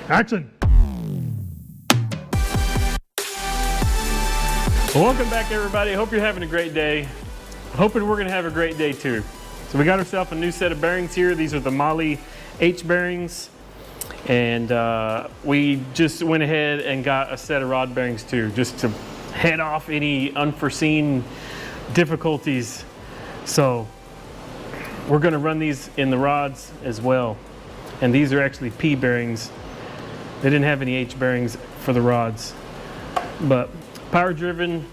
Action. Well, welcome back, everybody. Hope you're having a great day. Hoping we're gonna have a great day too. So we got ourselves a new set of bearings here. These are the Molle H bearings. And we just went ahead and got a set of rod bearings too, just to head off any unforeseen difficulties. So we're gonna run these in the rods as well. And these are actually P bearings. They didn't have any H bearings for the rods. But power driven,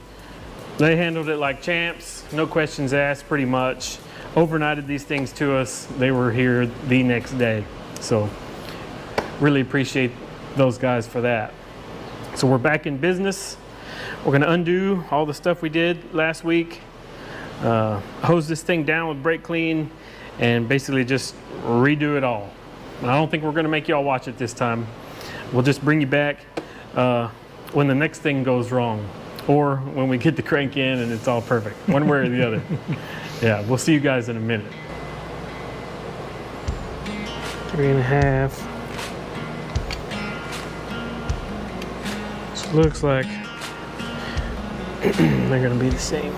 they handled it like champs, no questions asked pretty much. Overnighted these things to us. They were here the next day. So really appreciate those guys for that. So we're back in business. We're gonna undo all the stuff we did last week, hose this thing down with brake clean, and basically just redo it all. And I don't think we're gonna make y'all watch it this time. We'll just bring you back when the next thing goes wrong, or when we get the crank in and it's all perfect, one way or the other. Yeah, we'll see you guys in a minute. 3.5. So it looks like they're gonna be the same.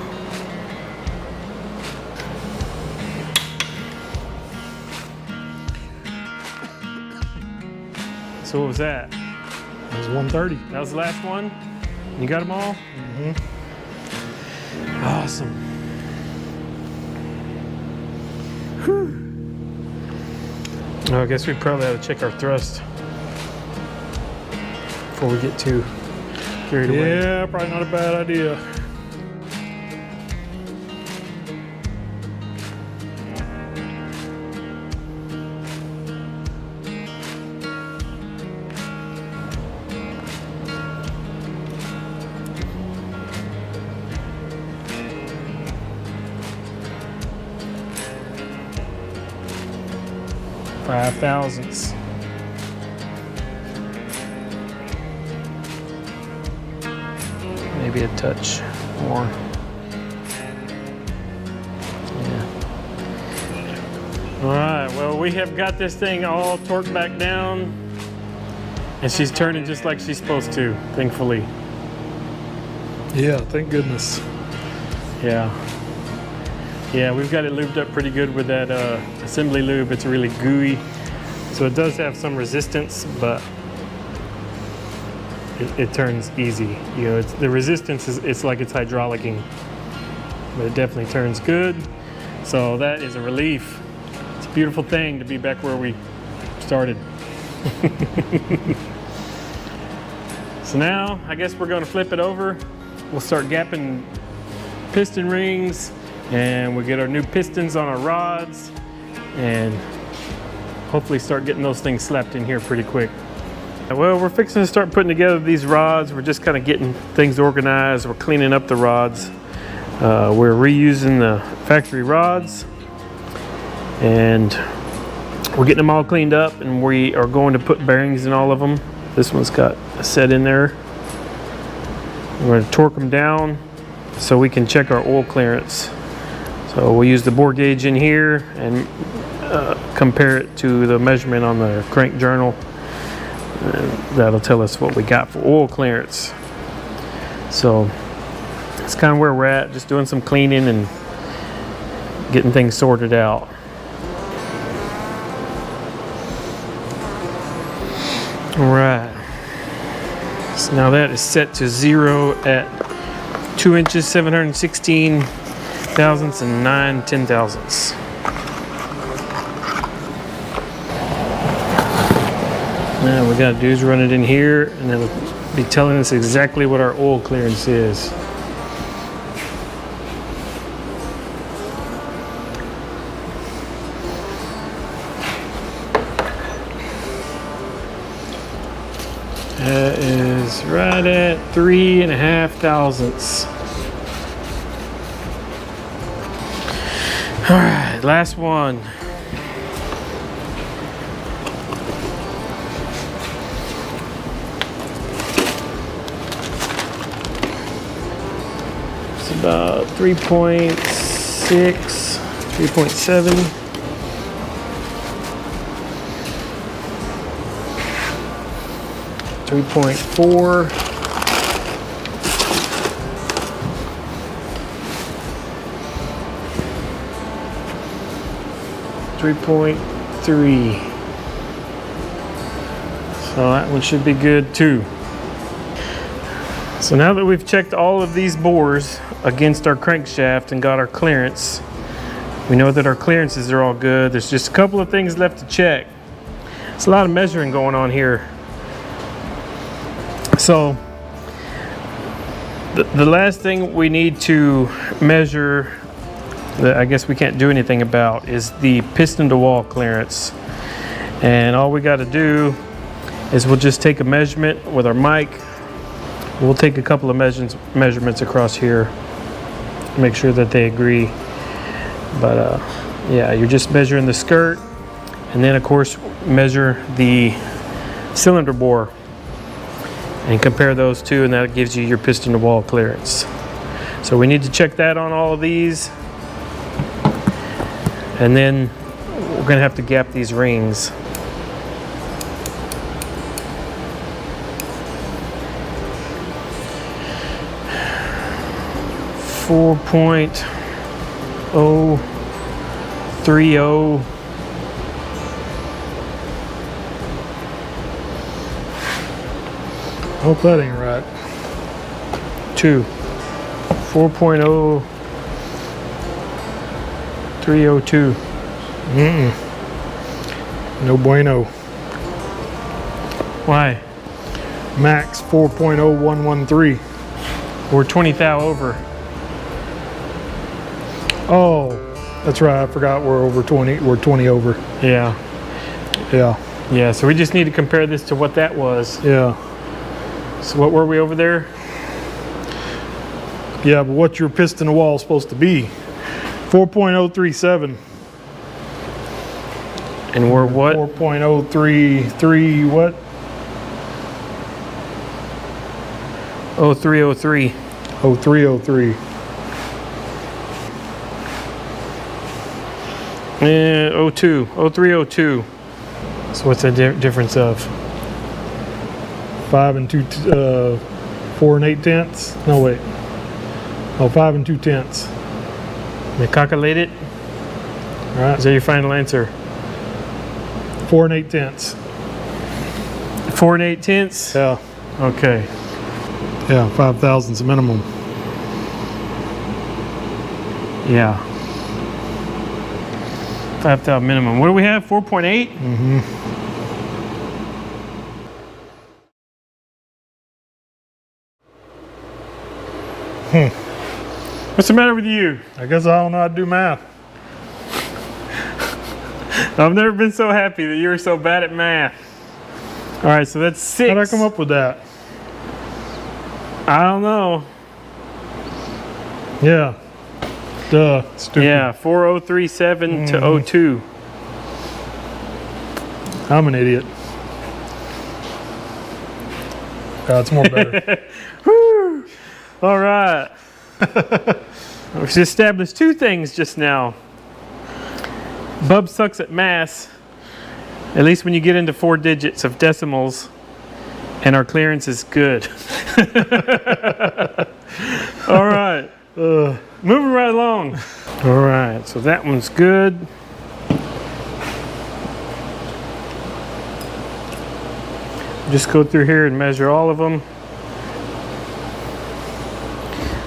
So what was that? That was 130. That was the last one? You got them all? Mm-hmm. Awesome. Whew. Oh, I guess we probably ought to check our thrust before we get too carried away. Yeah, probably not a bad idea. Five thousandths. Maybe a touch more. Yeah. All right, well, we have got this thing all torqued back down, and she's turning just like she's supposed to, thankfully. Yeah, thank goodness. Yeah. Yeah, we've got it lubed up pretty good with that assembly lube. It's really gooey, so it does have some resistance, but it turns easy. You know, the resistance it's like it's hydraulicing, but it definitely turns good. So that is a relief. It's a beautiful thing to be back where we started. So now I guess we're going to flip it over. We'll start gapping piston rings, and we'll get our new pistons on our rods, and hopefully start getting those things slapped in here pretty quick. Well, we're fixing to start putting together these rods. We're just kind of getting things organized. We're cleaning up the rods. We're reusing the factory rods, and we're getting them all cleaned up, and we are going to put bearings in all of them. This one's got a set in there. We're going to torque them down so we can check our oil clearance. So we'll use the bore gauge in here and compare it to the measurement on the crank journal. That'll tell us what we got for oil clearance. So that's kind of where we're at, just doing some cleaning and getting things sorted out. All right. So now that is set to 0 at 2 inches, 716 thousandths and 9 10,000ths. Now what we gotta do is run it in here, and it'll be telling us exactly what our oil clearance is. That is right at 3.5 thousandths. All right, last one. It's about 3.6, 3.7. 3.4. 3.3. So that one should be good too. So now that we've checked all of these bores against our crankshaft and got our clearance, we know that our clearances are all good. There's just a couple of things left to check. It's a lot of measuring going on here. So the last thing we need to measure that I guess we can't do anything about is the piston to wall clearance. And all we got to do is we'll just take a measurement with our mic. We'll take a couple of measurements across here, make sure that they agree. But yeah, you're just measuring the skirt, and then of course measure the cylinder bore and compare those two, and that gives you your piston to wall clearance. So we need to check that on all of these, and then we're going to have to gap these rings. .030. Hope that ain't right. 2. 4.0302. No bueno. Why? Max 4.0113. We're 20 thou over. Oh, that's right. I forgot we're over 20. We're 20 over. Yeah. Yeah. Yeah, so we just need to compare this to what that was. Yeah. So what were we over there? Yeah, but what's your piston to wall supposed to be? 4.037. And we're what? 4.033 what? 0303. 0303. And 02. 0302. So what's the difference of? 4 8/10. No wait. Oh, 5 2/10. You calculate it? All right. Is that your final answer? 4 8/10. 4 8/10? Yeah. Okay. Yeah, 5 thousandths minimum. Yeah. 5 thou minimum. What do we have? 4.8? Mm-hmm. What's the matter with you? I guess I don't know how to do math. I've never been so happy that you were so bad at math. All right, so that's 6. How'd I come up with that? I don't know. Yeah. Duh. Stupid. Yeah, 4037 to 02. I'm an idiot. It's more better. Woo! All right. We've established 2 things just now. Bub sucks at math, at least when you get into 4 digits of decimals, and our clearance is good. All right. Moving right along. All right, so that one's good. Just go through here and measure all of them.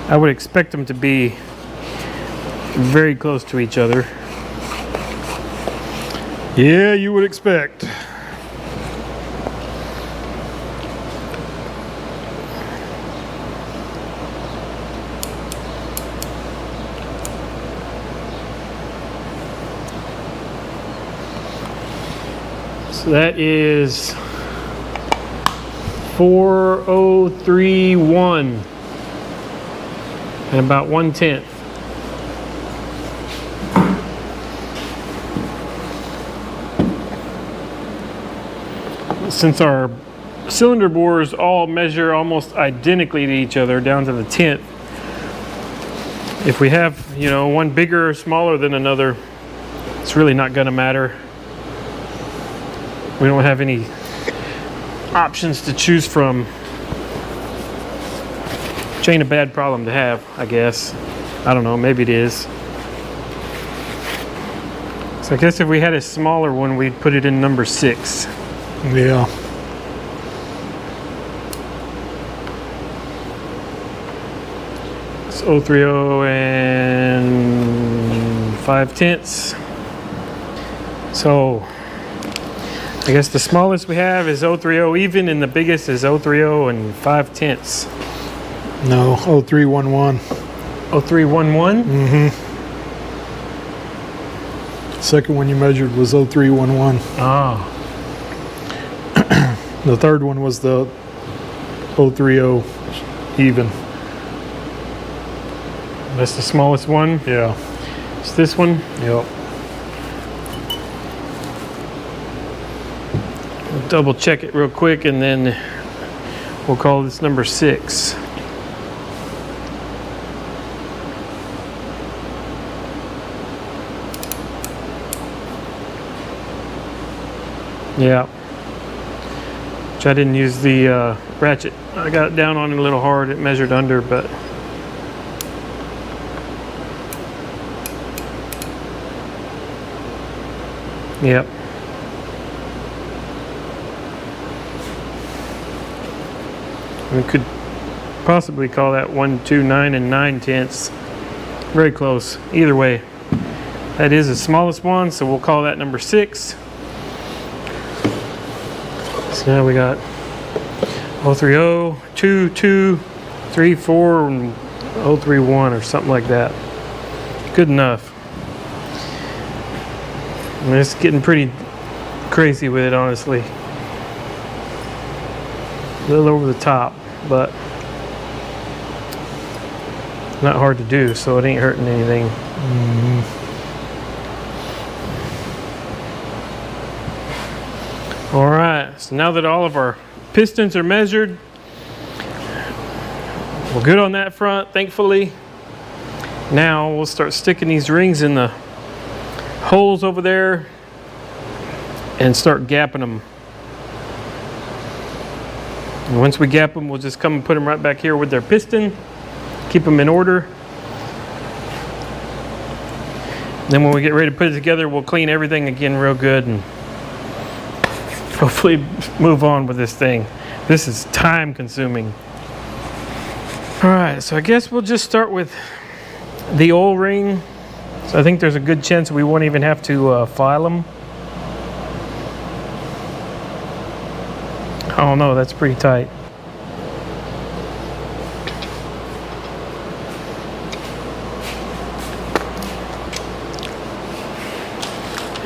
I would expect them to be very close to each other. Yeah, you would expect. So that is 4031 and about 1/10. Since our cylinder bores all measure almost identically to each other down to the 10th, if we have, you know, one bigger or smaller than another, it's really not going to matter. We don't have any options to choose from. Which ain't a bad problem to have, I guess. I don't know, maybe it is. So I guess if we had a smaller one, we'd put it in number 6. Yeah. It's 030 and 5/10. So I guess the smallest we have is 030 even, and the biggest is 030 and 5/10. No, 0311. 0311? Mm-hmm. Second one you measured was 0311. Oh. The third one was the 030 even. That's the smallest one? Yeah. It's this one? Yep. We'll double check it real quick, and then we'll call this number 6. Yeah. Which I didn't use the ratchet. I got it down on it a little hard. It measured under, but yep. We could possibly call that 129 and 9/10. Very close. Either way, that is the smallest one, so we'll call that number 6. So now we got 030, 22, 34, and 031 or something like that. Good enough. I mean, it's getting pretty crazy with it, honestly. A little over the top, but not hard to do, so it ain't hurting anything. Mm-hmm. All right, so now that all of our pistons are measured, we're good on that front, thankfully. Now we'll start sticking these rings in the holes over there and start gapping them. And once we gap them, we'll just come and put them right back here with their piston, keep them in order. Then when we get ready to put it together, we'll clean everything again real good and hopefully move on with this thing. This is time consuming. All right, so I guess we'll just start with the oil ring. So I think there's a good chance we won't even have to file them. Oh no, that's pretty tight.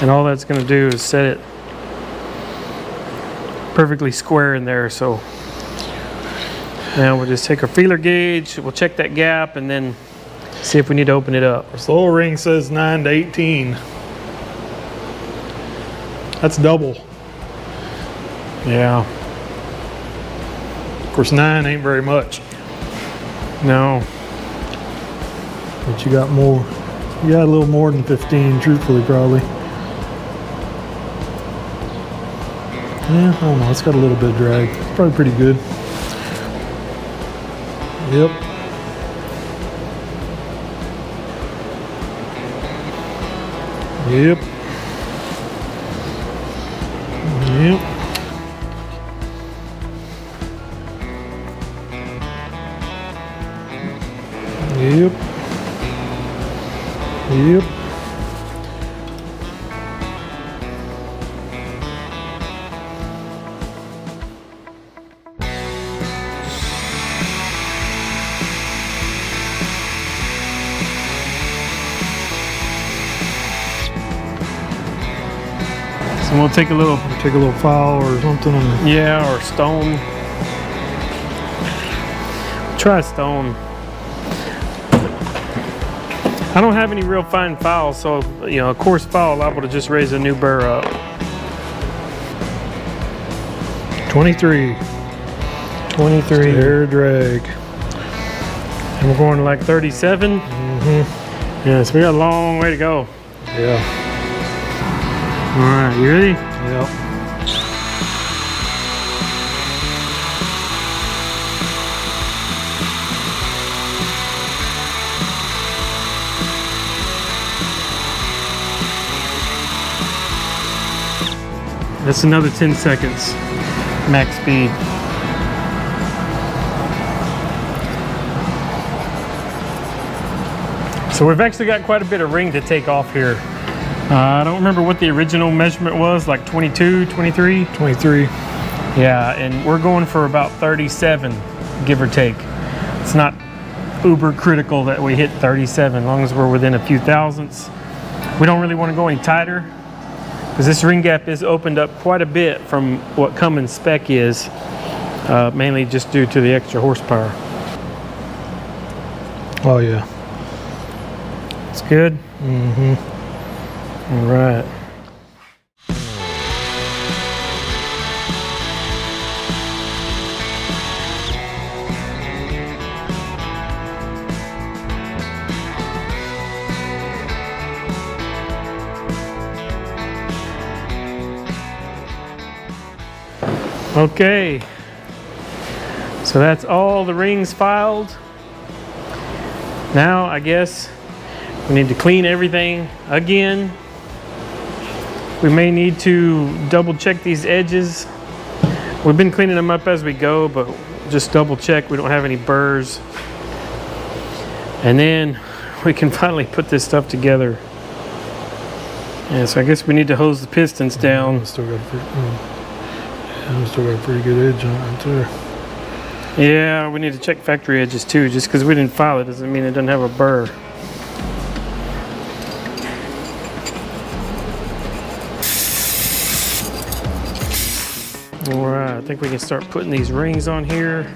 And all that's going to do is set it perfectly square in there. So now we'll just take our feeler gauge, we'll check that gap, and then see if we need to open it up. So the oil ring says 9 to 18. That's double. Yeah. Of course, 9 ain't very much. No. But you got more. You got a little more than 15, truthfully, probably. Yeah, I don't know. It's got a little bit of drag. It's probably pretty good. Yep. Yep. Yep. Yep. Yep. So we'll take a little file or something. And yeah, or stone. Try stone. I don't have any real fine files, so you know, a coarse file liable to just raise a new burr up. 23. 23. Air drag. And we're going to like 37. Mm-hmm. Yeah, so we got a long way to go. Yeah. All right, you ready? Yep. that's another 10 seconds max speed. So we've actually got quite a bit of ring to take off here. I don't remember what the original measurement was, like 22, 23? 23. Yeah, and we're going for about 37, give or take. It's not uber critical that we hit 37, as long as we're within a few thousandths. We don't really want to go any tighter, because this ring gap is opened up quite a bit from what Cummins spec is, mainly just due to the extra horsepower. Oh yeah. It's good? Mm-hmm. All right. Okay, so that's all the rings filed. Now I guess we need to clean everything again. We may need to double check these edges. We've been cleaning them up as we go, but just double check we don't have any burrs. And then we can finally put this stuff together. Yeah, so I guess we need to hose the pistons down. Still got a pretty good edge on it too. Yeah, we need to check factory edges too. Just because we didn't file it doesn't mean it doesn't have a burr. All right, I think we can start putting these rings on here.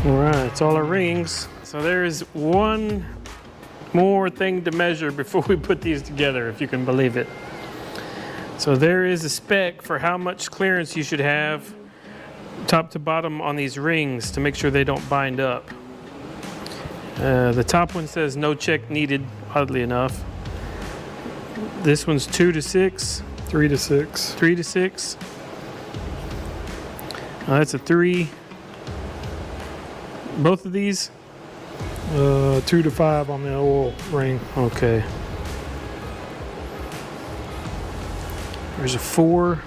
All right, it's all our rings. So there's one more thing to measure before we put these together, if you can believe it. So there is a spec for how much clearance you should have top to bottom on these rings to make sure they don't bind up. The top one says no check needed, oddly enough. This one's 2 to 6. 3 to 6. 3 to 6. That's a 3. Both of these? 2 to 5 on the oil ring. Okay. There's a 4.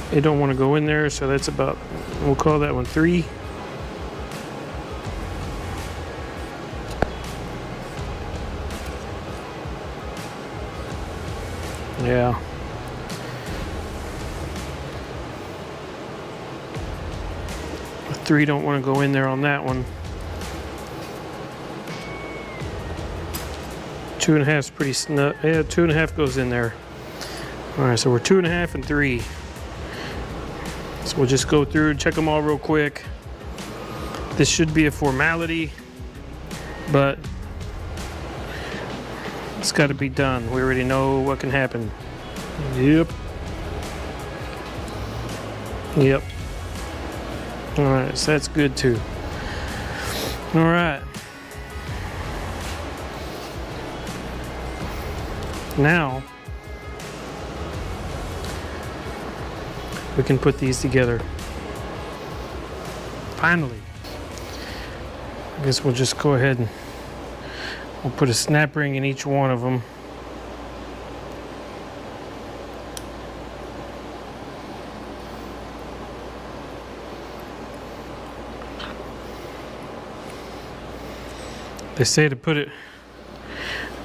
They don't want to go in there, so that's about, we'll call that one 3. Yeah. A 3 don't want to go in there on that one. 2.5 is pretty snug. Yeah, 2.5 goes in there. All right, so we're 2.5 and 3. So we'll just go through and check them all real quick. This should be a formality, but it's got to be done. We already know what can happen. Yep. Yep. All right, so that's good too. All right. Now we can put these together. Finally. I guess we'll just go ahead and we'll put a snap ring in each one of them. They say to put it,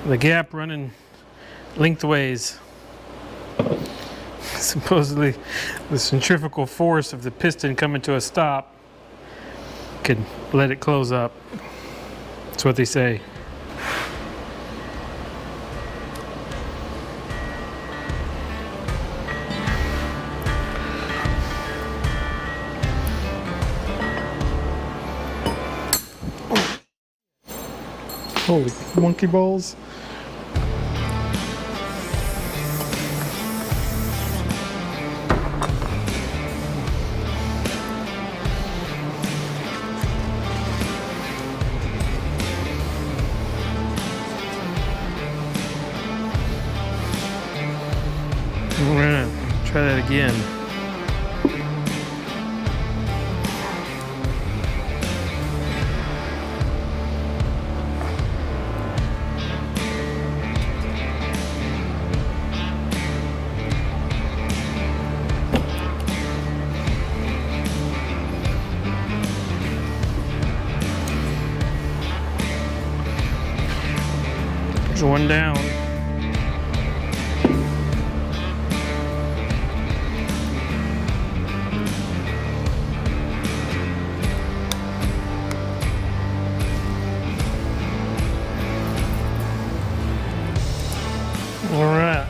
the gap running lengthways. Supposedly the centrifugal force of the piston coming to a stop could let it close up. That's what they say. Holy monkey balls. All right, try that again. There's one down. All right,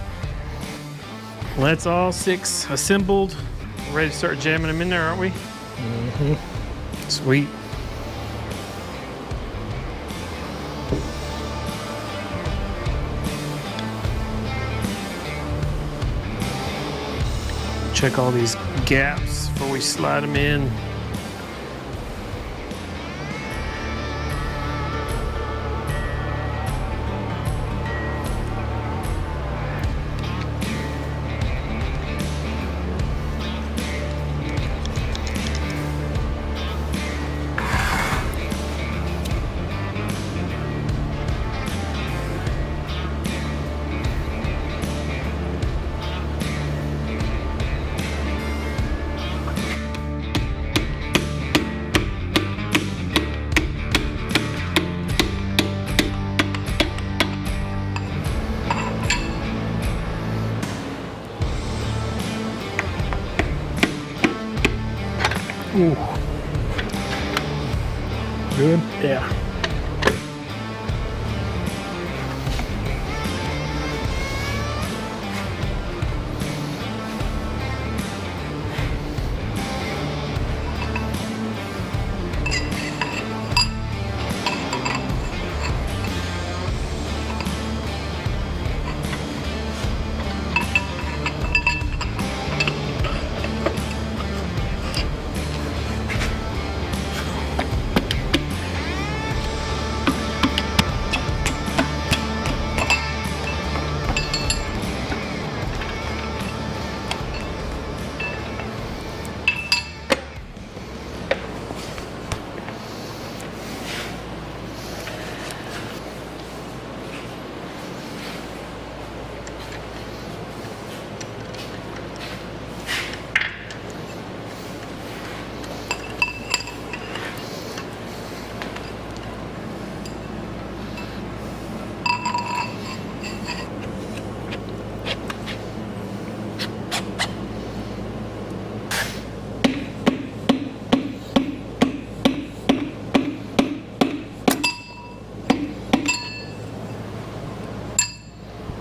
well, that's all 6 assembled. We're ready to start jamming them in there, aren't we? Mm-hmm. Sweet. Check all these gaps before we slide them in. Ooh. Good? Yeah.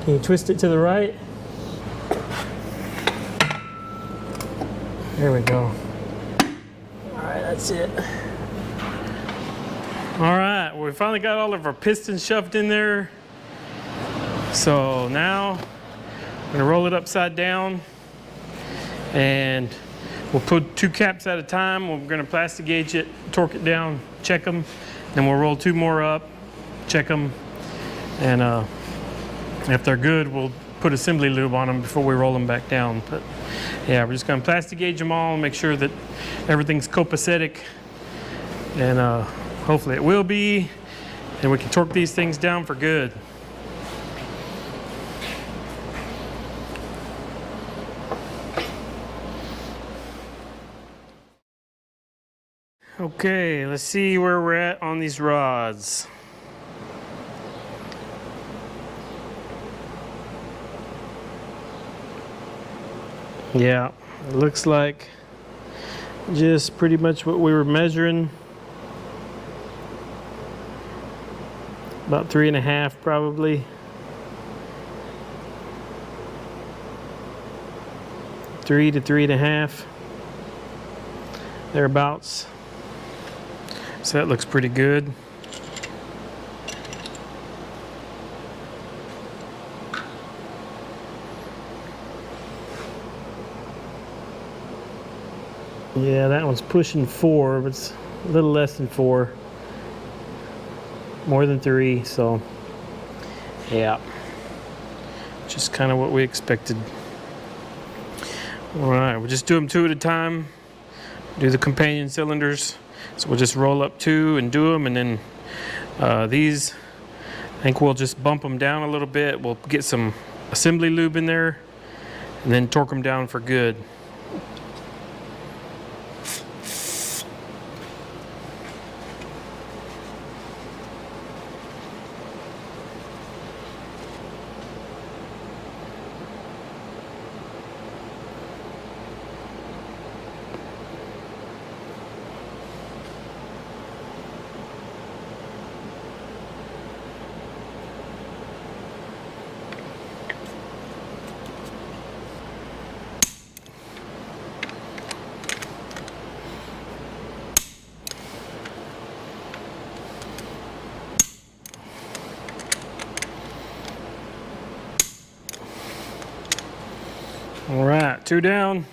Can you twist it to the right? There we go. All right, that's it. All right, well, we finally got all of our pistons shoved in there. So now I'm gonna roll it upside down and we'll put 2 caps at a time. We're gonna plastic gauge it, torque it down, check them. Then we'll roll 2 more up, check them, and if they're good, we'll put assembly lube on them before we roll them back down. But yeah, we're just gonna plastic gauge them all and make sure that everything's copacetic, and hopefully it will be, and we can torque these things down for good. Okay, let's see where we're at on these rods. Yeah, it looks like just pretty much what we were measuring. About 3.5 probably. 3 to 3.5. Thereabouts. So that looks pretty good. Yeah, that one's pushing 4, but it's a little less than 4. More than 3, so yeah. Just kind of what we expected. All right, we'll just do them 2 at a time. Do the companion cylinders. So we'll just roll up 2 and do them, and then these, I think we'll just bump them down a little bit. We'll get some assembly lube in there, and then torque them down for good. All right, 2 down.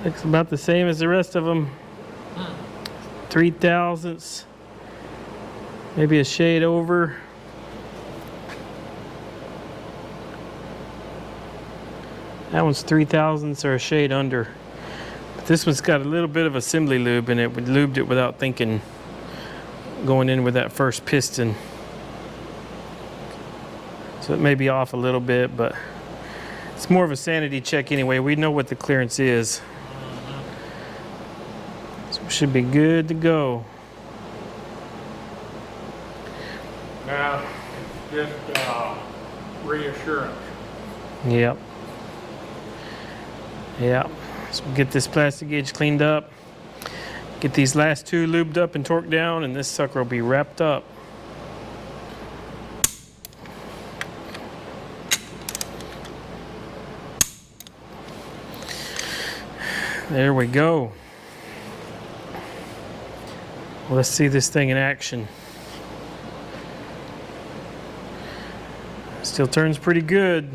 Looks about the same as the rest of them. 3 thousandths, maybe a shade over. That one's 3 thousandths or a shade under. But this one's got a little bit of assembly lube in it. We lubed it without thinking, going in with that first piston. So it may be off a little bit, but it's more of a sanity check anyway. We know what the clearance is. So we should be good to go. Now, just reassurance. Yep. Yep. So we'll get this plastic gauge cleaned up. Get these last 2 lubed up and torqued down, and this sucker will be wrapped up. There we go. Well, let's see this thing in action. Still turns pretty good.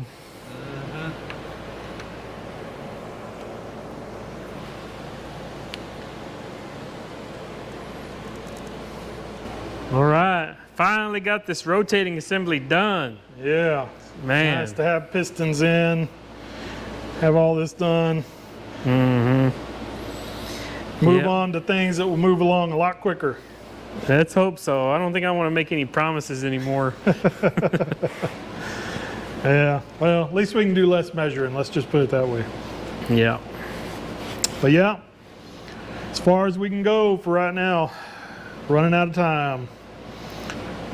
All right, finally got this rotating assembly done. Yeah, Man. nice to have pistons in, have all this done. Mm-hmm. Move Yep. on to things that will move along a lot quicker. Let's hope so. I don't think I want to make any promises anymore. Yeah, well, at least we can do less measuring, let's just put it that way. Yeah. But yeah, as far as we can go for right now, running out of time.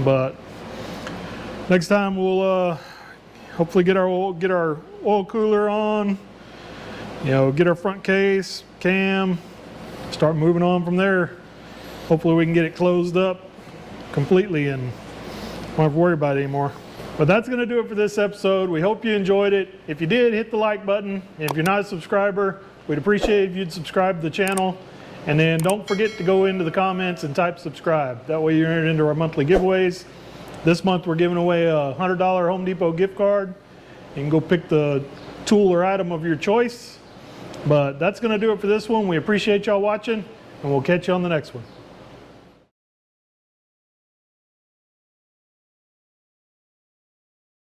But next time we'll hopefully get our oil cooler on, you know, get our front case, cam, start moving on from there. Hopefully we can get it closed up completely and don't have to worry about it anymore. But that's going to do it for this episode. We hope you enjoyed it. If you did, hit the like button. And if you're not a subscriber, we'd appreciate if you'd subscribe to the channel. And then don't forget to go into the comments and type subscribe. That way you're entered into our monthly giveaways. This month we're giving away a $100 Home Depot gift card. You can go pick the tool or item of your choice. But that's going to do it for this one. We appreciate y'all watching, and we'll catch you on the next one.